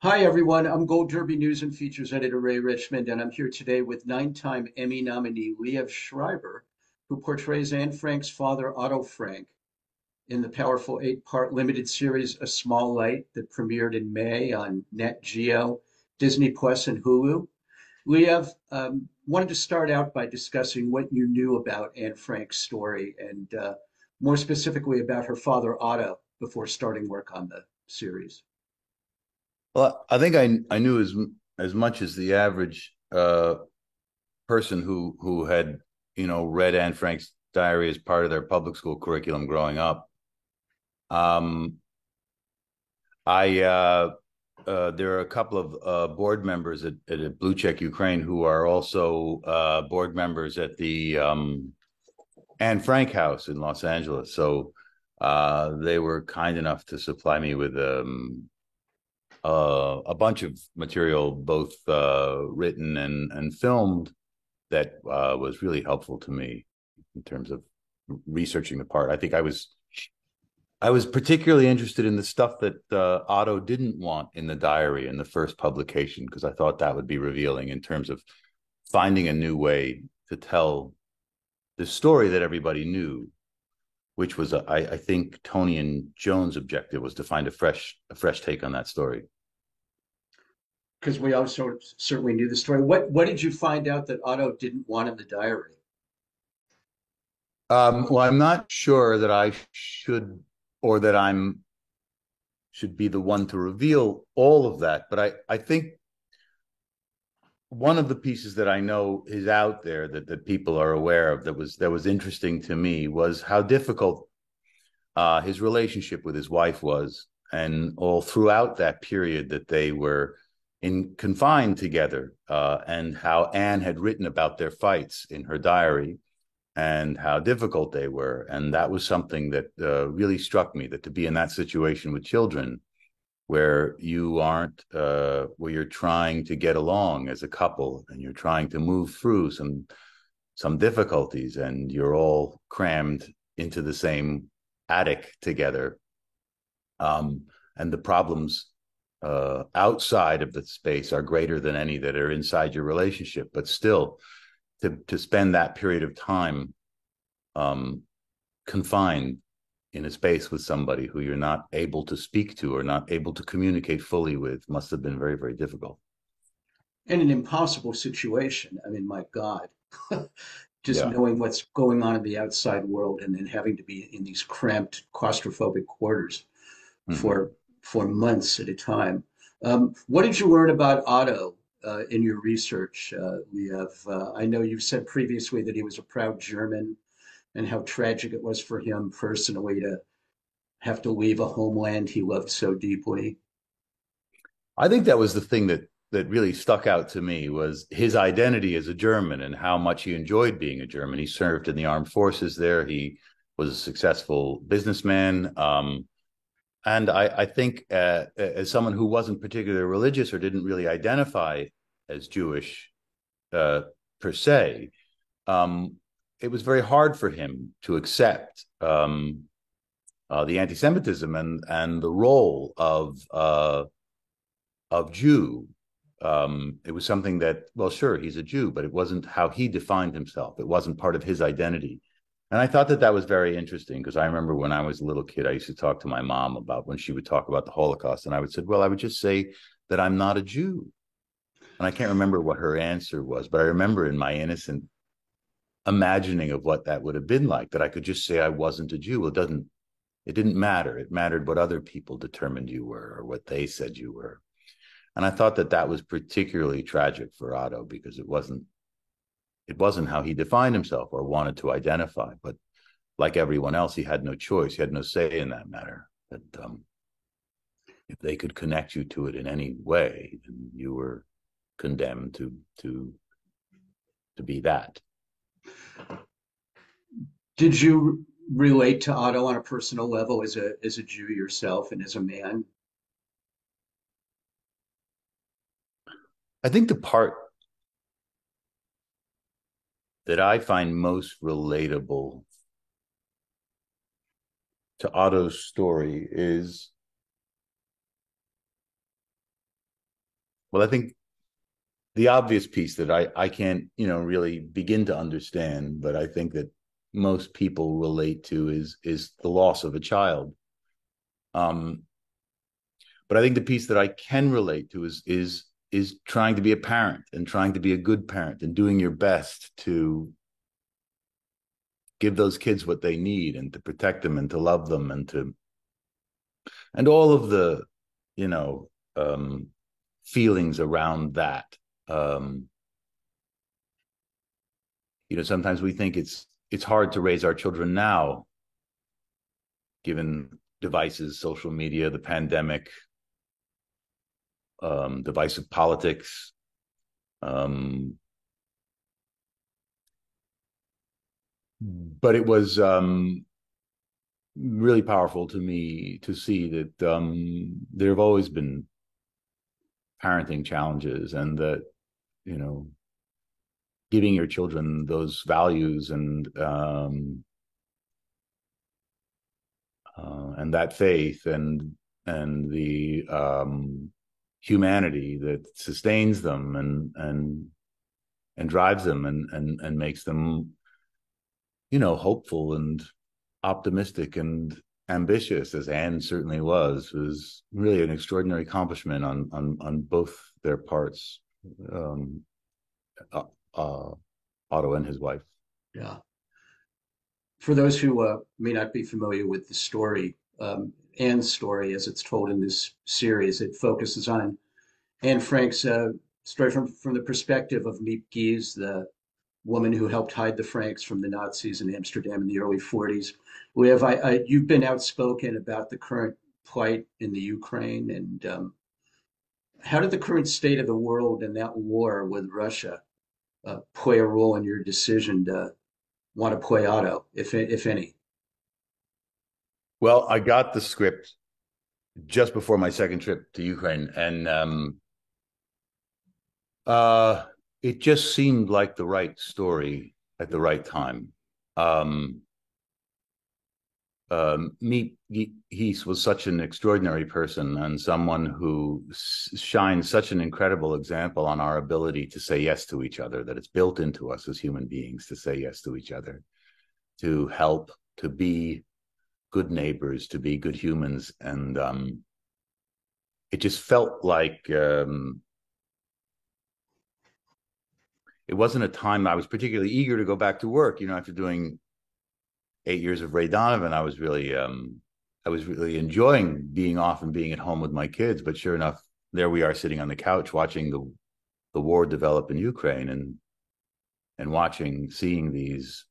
Hi, everyone. I'm Gold Derby News and Features editor Ray Richmond, and I'm here today with nine-time Emmy nominee Liev Schreiber, who portrays Anne Frank's father, Otto Frank, in the powerful eight-part limited series A Small Light that premiered in May on Net Geo, Disney Plus, and Hulu. Liev, wanted to start out by discussing what you knew about Anne Frank's story and more specifically about her father, Otto, before starting work on the series. Well, I think I knew as much as the average person who had read Anne Frank's diary as part of their public school curriculum growing up. Um, I There are a couple of board members at Blue Check Ukraine who are also board members at the Anne Frank House in Los Angeles. So they were kind enough to supply me with a bunch of material, both written and filmed, that was really helpful to me in terms of researching the part. I think I was particularly interested in the stuff that Otto didn't want in the diary in the first publication, because I thought that would be revealing in terms of finding a new way to tell the story that everybody knew, which was I think Tony and Joan's objective was to find a fresh take on that story. Because we also certainly knew the story. What did you find out that Otto didn't want in the diary? Well, I'm not sure that I should, or that I'm should be the one to reveal all of that, but I think one of the pieces that I know is out there that people are aware of that was interesting to me was how difficult his relationship with his wife was, and all throughout that period that they were in confined together, and how Anne had written about their fights in her diary and how difficult they were. And that was something that really struck me, that to be in that situation with children where you aren't, where you're trying to get along as a couple and you're trying to move through some difficulties, and you're all crammed into the same attic together, um, and the problems outside of the space are greater than any that are inside your relationship. But still, to spend that period of time um, confined in a space with somebody who you're not able to speak to or not able to communicate fully with must have been very, very difficult. In an impossible situation. I mean, my God, just Yeah. knowing what's going on in the outside world and then having to be in these cramped, claustrophobic quarters Mm-hmm. for months at a time. What did you learn about Otto in your research, Liev? I know you've said previously that he was a proud German and how tragic it was for him personally to have to leave a homeland he loved so deeply. I think that was the thing that really stuck out to me, was his identity as a German and how much he enjoyed being a German. He served in the armed forces there. He was a successful businessman. And I think, as someone who wasn't particularly religious or didn't really identify as Jewish uh, per se, um, it was very hard for him to accept the anti-Semitism and the role of Jew. It was something that, well, sure, he's a Jew, but it wasn't how he defined himself. It wasn't part of his identity. And I thought that was very interesting, because I remember when I was a little kid, I used to talk to my mom about when she would talk about the Holocaust. And I would say, well, I would just say that I'm not a Jew. And I can't remember what her answer was, but I remember in my innocent imagining of what that would have been like, that I could just say I wasn't a Jew. Well, it didn't matter. It mattered what other people determined you were or what they said you were. And I thought that was particularly tragic for Otto, because it wasn't how he defined himself or wanted to identify. But like everyone else, he had no choice. He had no say in that matter. That if they could connect you to it in any way, then you were condemned to be that. Did you relate to Otto on a personal level as a Jew yourself and as a man? I think the part that I find most relatable to Otto's story is Well, I think the obvious piece that I can't, really begin to understand, but I think that most people relate to is the loss of a child. Um, but I think the piece that I can relate to is trying to be a parent and trying to be a good parent and doing your best to give those kids what they need and to protect them and to love them and all of the, you know, feelings around that. Um, Sometimes we think it's hard to raise our children now, given devices, social media, the pandemic, divisive politics. But it was really powerful to me to see that there have always been parenting challenges, and that you know giving your children those values and that faith and the humanity that sustains them and drives them and makes them hopeful and optimistic and ambitious, as Anne certainly was really an extraordinary accomplishment on both their parts, um, uh, uh, Otto and his wife. Yeah. For those who may not be familiar with the story, Anne's story, as it's told in this series, it focuses on Anne Frank's story from the perspective of Miep Gies, the woman who helped hide the Franks from the Nazis in Amsterdam in the early 40s. You've been outspoken about the current plight in the Ukraine, and how did the current state of the world and that war with Russia play a role in your decision to want to play Otto, if any? Well, I got the script just before my second trip to Ukraine, and uh, it just seemed like the right story at the right time. Um, Meet Heath was such an extraordinary person and someone who shines such an incredible example on our ability to say yes to each other, that it's built into us as human beings to say yes to each other, to help, to be good neighbors, to be good humans. And it just felt like it wasn't a time I was particularly eager to go back to work. After doing 8 years of Ray Donovan, I was really enjoying being off and being at home with my kids. But sure enough, there we are sitting on the couch watching the war develop in Ukraine and seeing these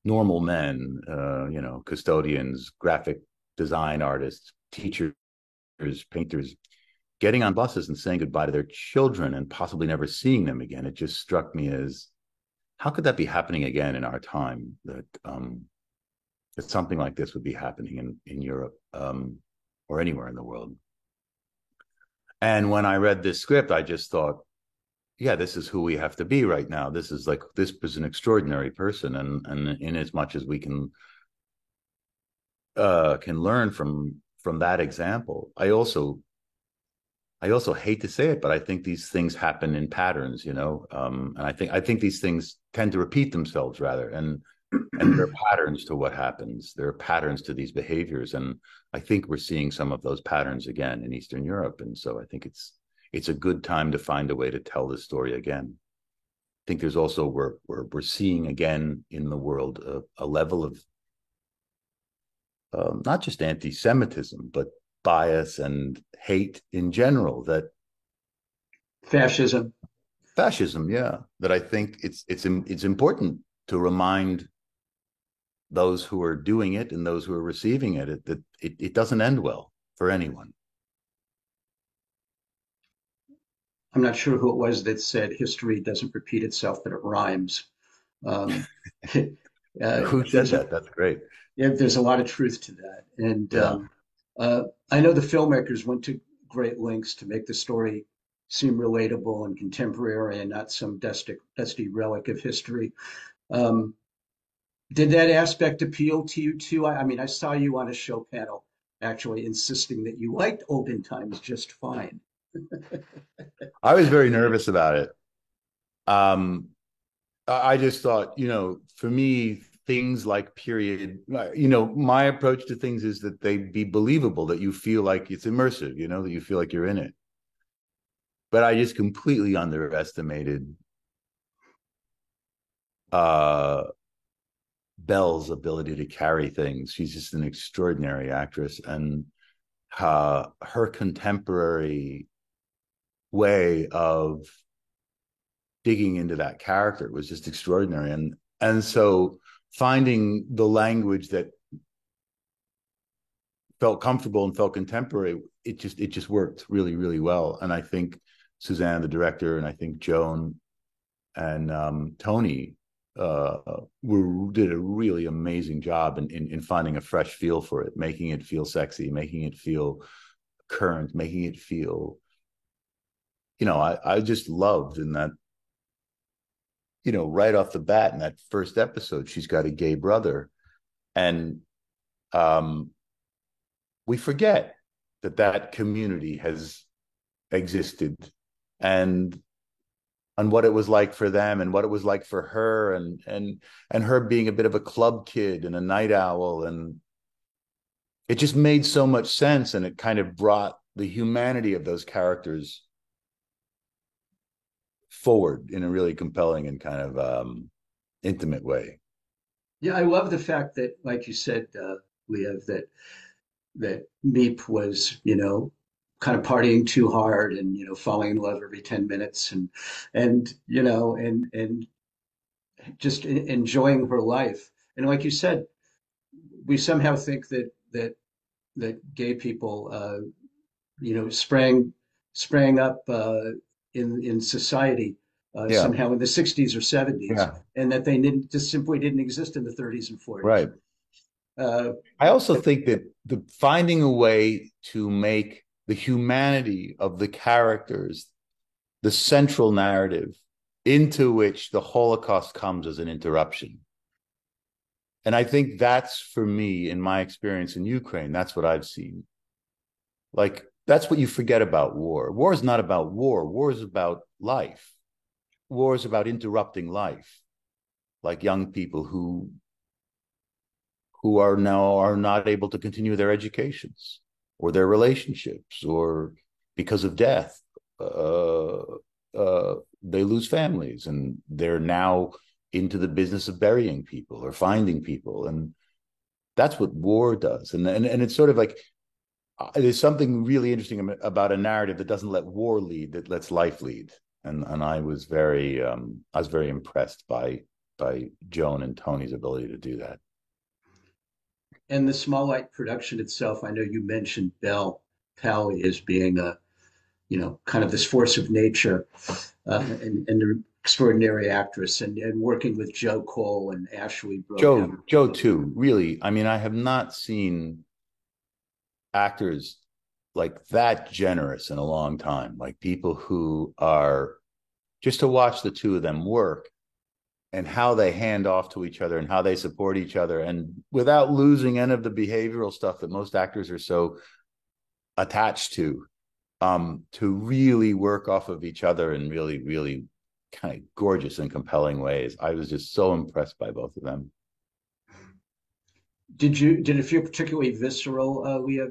normal men, custodians, graphic design artists, teachers, painters, getting on buses and saying goodbye to their children and possibly never seeing them again. It just struck me as, how could that be happening again in our time? That something like this would be happening in Europe, or anywhere in the world. And when I read this script, I just thought, yeah, this is who we have to be right now. This was an extraordinary person, and in as much as we can learn from that example, I also hate to say it, but I think these things happen in patterns, and I think these things tend to repeat themselves rather, and there are patterns to what happens. There are patterns to these behaviors, and I think we're seeing some of those patterns again in Eastern Europe, and so I think it's a good time to find a way to tell this story again. I think there's also we're seeing again in the world a level of not just anti-Semitism, but bias and hate in general. Fascism. Fascism, yeah. That I think it's important to remind those who are doing it and those who are receiving it that it doesn't end well for anyone. I'm not sure who it was that said history doesn't repeat itself, but it rhymes. Um, Who said that? That's great. Yeah, there's a lot of truth to that. And Yeah. uh, I know the filmmakers went to great lengths to make the story seem relatable and contemporary and not some dusty relic of history. Um, did that aspect appeal to you too? I mean, I saw you on a show panel actually insisting that you liked olden times just fine. I was very nervous about it. Um, I just thought, for me, things like period, my approach to things is that they be believable, that you feel like it's immersive, that you feel like you're in it. But I just completely underestimated uh Belle's ability to carry things. She's just an extraordinary actress, and her contemporary way of digging into that character was just extraordinary. And so finding the language that felt comfortable and felt contemporary, it just worked really, really well. And I think Suzanne, the director, and I think Joan and Tony did a really amazing job in finding a fresh feel for it, making it feel sexy, making it feel current, making it feel, I just loved in that, right off the bat in that first episode, she's got a gay brother. And um, we forget that community has existed, and what it was like for them and what it was like for her, and her being a bit of a club kid and a night owl, and it just made so much sense, and it kind of brought the humanity of those characters forward in a really compelling and kind of intimate way. Yeah, I love the fact that, like you said, Leah, that Meep was, kind of partying too hard and, falling in love every 10 minutes and, and just enjoying her life. And like you said, we somehow think that gay people, sprang up in society Yeah, somehow in the 60s or 70s, yeah, and that they didn't just simply didn't exist in the 30s and 40s. right. Uh, I also think that the finding a way to make the humanity of the characters the central narrative into which the Holocaust comes as an interruption. And I think that's, for me, in my experience in Ukraine, that's what I've seen. Like, that's what you forget about war. War is not about war. War is about life. War is about interrupting life. Like young people who are not able to continue their educations or their relationships, or because of death, uh, they lose families, and they're now into the business of burying people or finding people, and that's what war does. And it's sort of like, there's something really interesting about a narrative that doesn't let war lead, that lets life lead. And I was very impressed by Joan and Tony's ability to do that. and the Small Light production itself, I know you mentioned Belle Powley as being a, kind of this force of nature, and an extraordinary actress, and working with Joe Cole and Ashley Brodem. Joe too, really. I mean, I have not seen actors like that generous in a long time. Like, people who are, just to watch the two of them work and how they hand off to each other and how they support each other, and without losing any of the behavioral stuff that most actors are so attached to really work off of each other in really, really kind of gorgeous and compelling ways. I was just so impressed by both of them. Did it feel particularly visceral, Leah,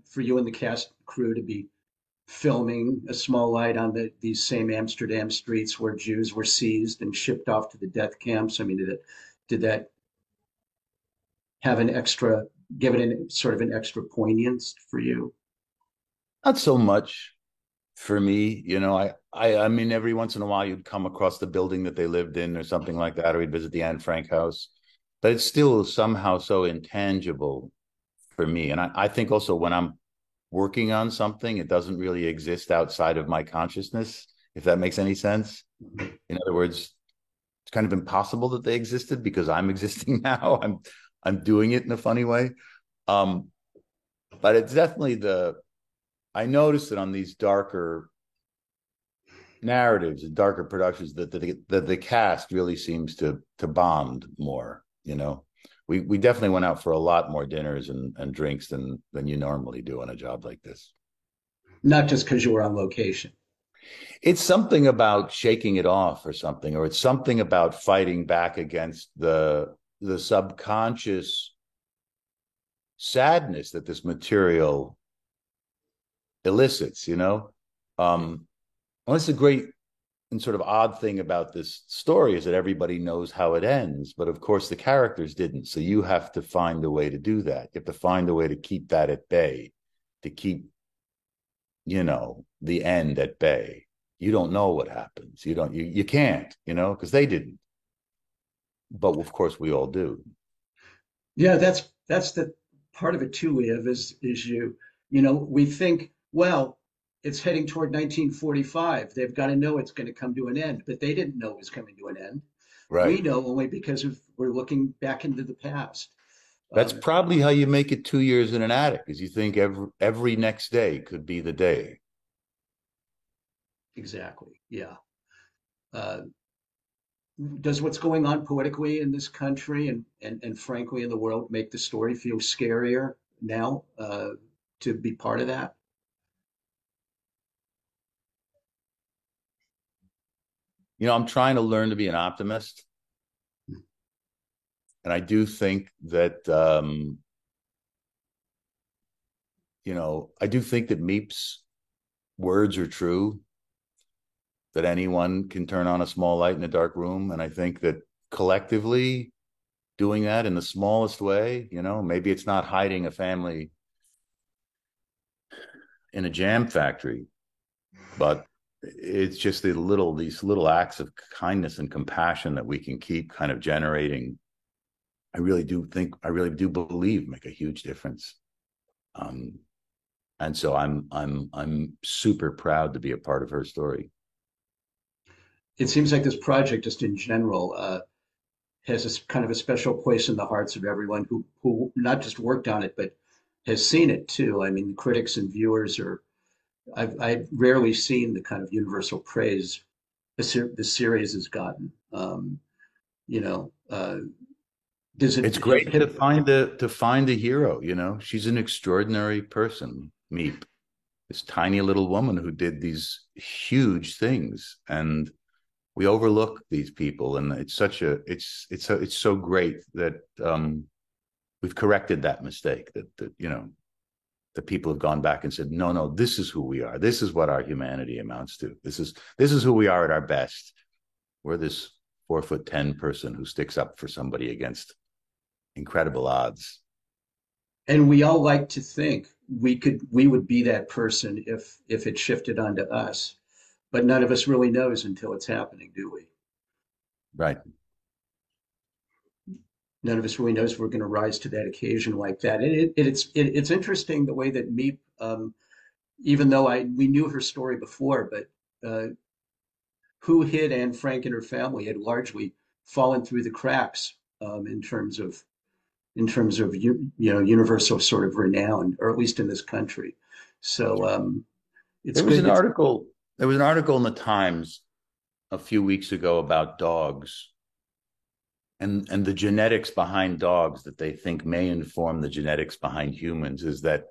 for you and the cast crew to be filming A Small Light on these same Amsterdam streets where Jews were seized and shipped off to the death camps? I mean, did that have an extra, give it an sort of an extra poignance for you? Not so much for me, I mean, every once in a while you'd come across the building that they lived in or something like that, or we'd visit the Anne Frank house, but it's still somehow so intangible for me. And I think also, when I'm working on something, it doesn't really exist outside of my consciousness, if that makes any sense. In other words, it's kind of impossible that they existed because I'm existing now. I'm doing it in a funny way. Um, but it's definitely I noticed that on these darker narratives and darker productions, that the cast really seems to bond more. We definitely went out for a lot more dinners and drinks than you normally do on a job like this. Not just because you were on location. It's something about shaking it off or something, or it's something about fighting back against the subconscious sadness that this material elicits, you know? Well, it's a great and sort of odd thing about this story is that everybody knows how it ends, but of course the characters didn't. So you have to find a way to do that. You have to find a way to keep that at bay, to keep, the end at bay. You don't know what happens. You can't, because they didn't. But of course we all do. Yeah, that's the part of it too, Liev, is we think, well, it's heading toward 1945. They've got to know it's going to come to an end, but they didn't know it was coming to an end. We Right. know only because we're looking back into the past. That's Um, probably how you make it 2 years in an attic, is you think every next day could be the day. exactly. Yeah. Uh, does what's going on politically in this country and frankly in the world make the story feel scarier now to be part of that? I'm trying to learn to be an optimist. And I do think that I do think that Meep's words are true, that anyone can turn on a small light in a dark room. And I think that collectively doing that in the smallest way, maybe it's not hiding a family in a jam factory, but it's just these little acts of kindness and compassion that we can keep kind of generating. I really do believe make a huge difference. And so I'm super proud to be a part of her story. It seems like this project, just in general, has a kind of a special place in the hearts of everyone who not just worked on it, but has seen it too. I mean, critics and viewers are. I've rarely seen the kind of universal praise the series has gotten. You know, does It's it great to find the hero, She's an extraordinary person, Meep. This tiny little woman who did these huge things, and we overlook these people, and it's so great that we've corrected that mistake, that people have gone back and said, no, this is who we are. This is what our humanity amounts to. This is who we are at our best. We're this 4'10" person who sticks up for somebody against incredible odds. And we all like to think we would be that person if it shifted onto us, but none of us really knows until it's happening, do we? Right. None of us really knows we're going to rise to that occasion like that. And it's interesting the way that Meep, even though we knew her story before, but who hid Anne Frank and her family had largely fallen through the cracks in terms of universal sort of renown, or at least in this country. So it's There was good. an article. There was an article in the Times a few weeks ago about dogs and the genetics behind dogs that they think may inform the genetics behind humans. Is that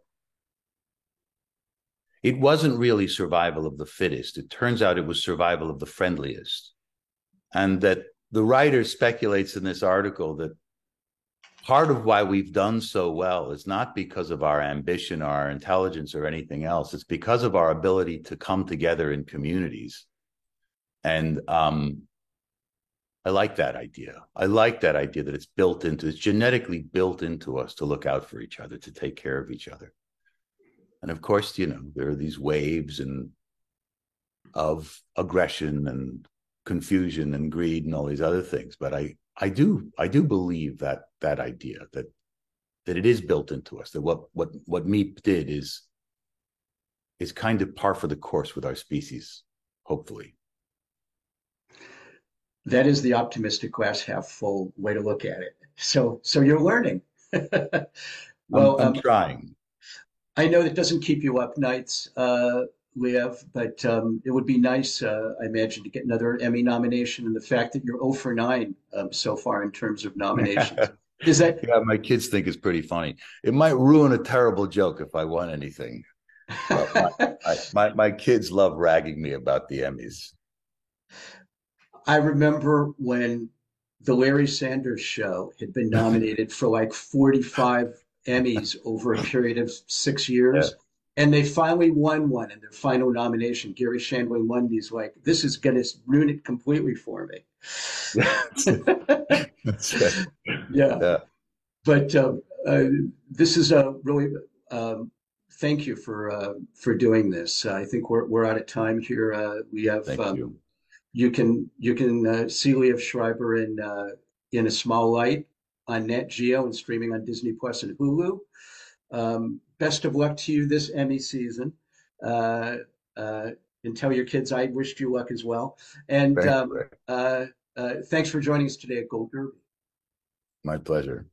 it wasn't really survival of the fittest. It turns out it was survival of the friendliest. And that the writer speculates in this article that part of why we've done so well is not because of our ambition, our intelligence, or anything else. It's because of our ability to come together in communities. And I like that idea. I like that idea that it's genetically built into us to look out for each other, to take care of each other. And of course, there are these waves of aggression and confusion and greed and all these other things. But I do believe that idea that it is built into us, that what Meep did is kind of par for the course with our species, hopefully. That is the optimistic glass half full way to look at it. So you're learning. I'm Well, I'm trying. I know that doesn't keep you up nights, Liev, but it would be nice, I imagine, to get another Emmy nomination. And the fact that you're 0 for 9 so far in terms of nominations. Is that Yeah, my kids think it's pretty funny. It might ruin a terrible joke if I won anything. Well, my kids love ragging me about the Emmys. I remember when the Larry Sanders Show had been nominated for like 45 Emmys over a period of 6 years. And they finally won one in their final nomination. Gary Shandling Lundy's like, this is going to ruin it completely for me. Yeah, that's right. Yeah. Yeah, But this is a really thank you for doing this. I think we're out of time here. We have thank you. you can see Liev Schreiber in A Small Light on Nat Geo and streaming on Disney Plus and Hulu. Best of luck to you this Emmy season. Uh, and tell your kids I wished you luck as well. And Thank you, Ray. thanks for joining us today at Gold Derby. My pleasure.